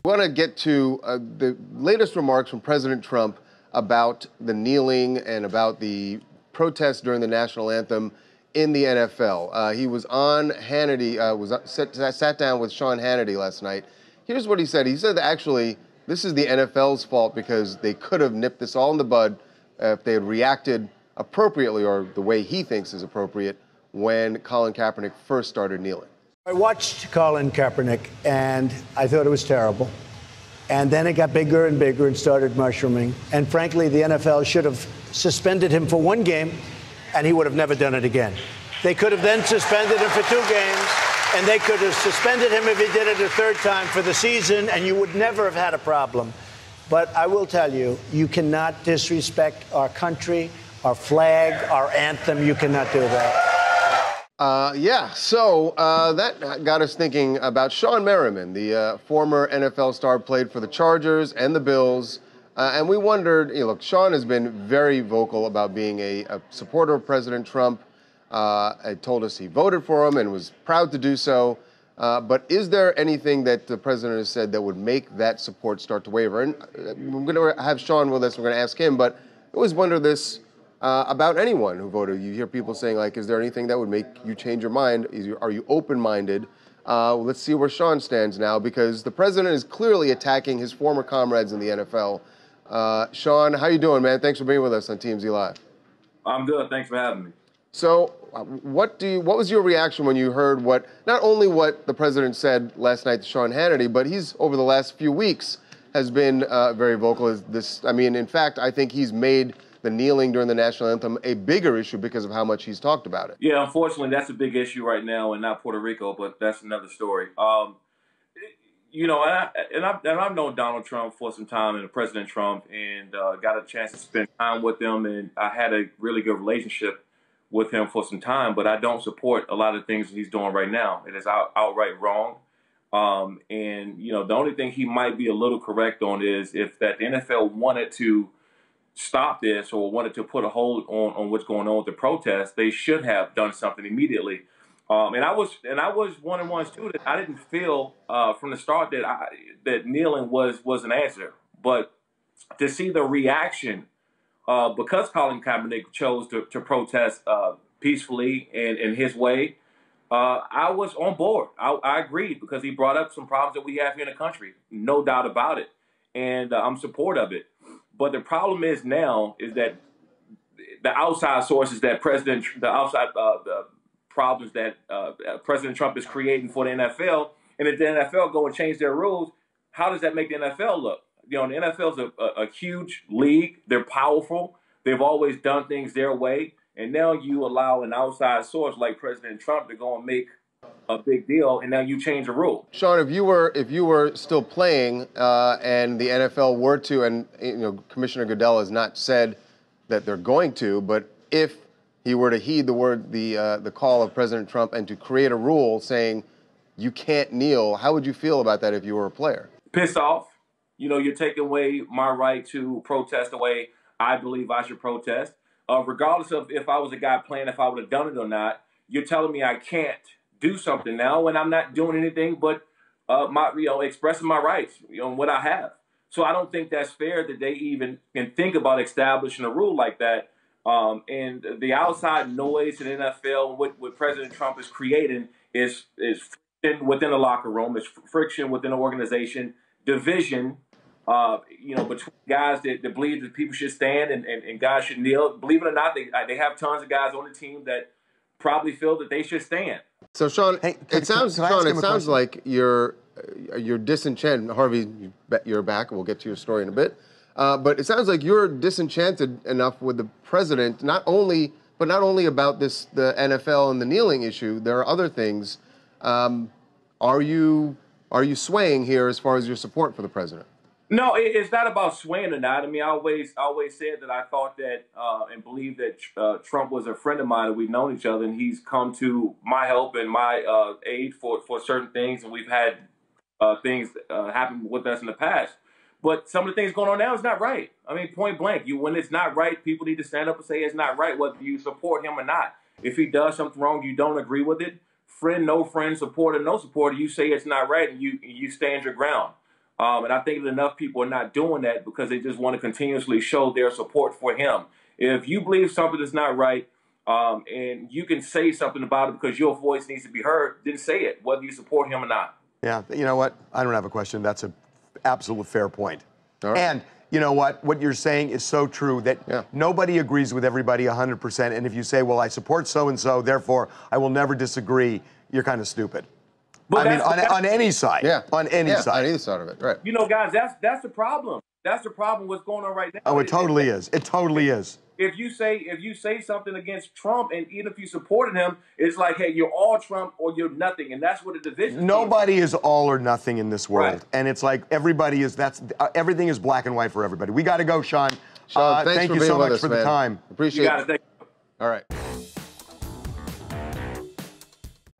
I want to get to the latest remarks from President Trump about the kneeling and about the protests during the national anthem in the NFL. He was on Hannity, sat down with Sean Hannity last night. Here's what he said. He said that actually this is the NFL's fault because they could have nipped this all in the bud if they had reacted appropriately, or the way he thinks is appropriate, when Colin Kaepernick first started kneeling. I watched Colin Kaepernick, and I thought it was terrible. And then it got bigger and bigger and started mushrooming. And frankly, the NFL should have suspended him for one game, and he would have never done it again. They could have then suspended him for 2 games, and they could have suspended him if he did it a 3rd time for the season, and you would never have had a problem. But I will tell you, you cannot disrespect our country, our flag, our anthem. You cannot do that. So that got us thinking about Shawne Merriman, the former NFL star, played for the Chargers and the Bills. And we wondered, look, Shawne has been very vocal about being a supporter of President Trump. Told us he voted for him and was proud to do so. But is there anything that the president has said that would make that support start to waver? And we're going to have Shawne with us. We're going to ask him. But I always wonder this about anyone who voted. You hear people saying, like, is there anything that would make you change your mind? Are you open-minded? Let's see where Shawne stands now, because the president is clearly attacking his former comrades in the NFL. Shawne, how you doing, man? Thanks for being with us on TMZ Live. I'm good. Thanks for having me. So what was your reaction when you heard not only what the president said last night to Sean Hannity, but he's, over the last few weeks, has been very vocal. In fact, I think he's made the kneeling during the national anthem a bigger issue because of how much he's talked about it. Yeah, unfortunately, that's a big issue right now, and not Puerto Rico, but that's another story. I've known Donald Trump for some time, and President Trump, and got a chance to spend time with him, and I had a really good relationship with him for some time, but I don't support a lot of things that he's doing right now. It is outright wrong. The only thing he might be a little correct on is if that the NFL wanted to stop this or wanted to put a hold on what's going on with the protests, they should have done something immediately. And I was one of the ones too that I didn't feel from the start that kneeling was an answer. But to see the reaction, because Colin Kaepernick chose to protest peacefully and in his way, I was on board. I agreed, because he brought up some problems that we have here in the country, no doubt about it, and I'm supportive of it. But the problem is now is that the outside sources that the problems that President Trump is creating for the NFL, and if the NFL go and change their rules, how does that make the NFL look? The NFL is a huge league. They're powerful. They've always done things their way, and now you allow an outside source like President Trump to go and make a big deal, and now you change the rule. Shawne, if you were still playing and the NFL were to, and Commissioner Goodell has not said that they're going to, but if he were to heed the call of President Trump and to create a rule saying you can't kneel, how would you feel about that if you were a player? Pissed off. You're taking away my right to protest the way I believe I should protest. Regardless of if I was a guy playing, if I would have done it or not, you're telling me I can't do something now when I'm not doing anything but expressing my rights, what I have. So I don't think that's fair that they even can think about establishing a rule like that. And the outside noise in the NFL, what President Trump is creating is friction within the locker room, it's friction within the organization, division, between guys that believe that people should stand and guys should kneel. Believe it or not, they have tons of guys on the team that probably feel that they should stand. So, Shawne, it sounds like you're disenchanted. Harvey, you're back. We'll get to your story in a bit. But it sounds like you're disenchanted enough with the president, not only about the NFL and the kneeling issue. There are other things. Are you swaying here as far as your support for the president? No, it's not about swaying or not. I always said that I thought that and believed that Trump was a friend of mine, and we've known each other, and he's come to my help and my aid for certain things, and we've had things happen with us in the past. But some of the things going on now is not right. Point blank. When it's not right, people need to stand up and say it's not right, whether you support him or not. If he does something wrong, you don't agree with it. Friend, no friend, supporter, no supporter, you say it's not right, and you stand your ground. And I think that enough people are not doing that because they just want to continuously show their support for him. If you believe something is not right, and you can say something about it because your voice needs to be heard, then say it, whether you support him or not. Yeah, you know what? I don't have a question. That's an absolute fair point. Right. And you know what? What you're saying is so true that nobody agrees with everybody 100%. And if you say, well, I support so-and-so, therefore I will never disagree, you're kind of stupid. But I mean, on any side. Yeah. On any side. On either side of it, right. You know, guys, that's the problem. That's the problem what's going on right now. Oh, it totally is. It totally is. If you say something against Trump, and even if you supported him, it's like, hey, you're all Trump or you're nothing, and that's what the division. Nobody is all or nothing in this world, Right. and it's like everybody is. Everything is black and white for everybody. We got to go, Sean. Sean, thanks thank for you being so with much us, for man. the time. Appreciate it. Thank you. All right.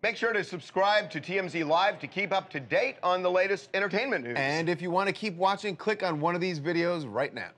Make sure to subscribe to TMZ Live to keep up to date on the latest entertainment news. And if you want to keep watching, click on one of these videos right now.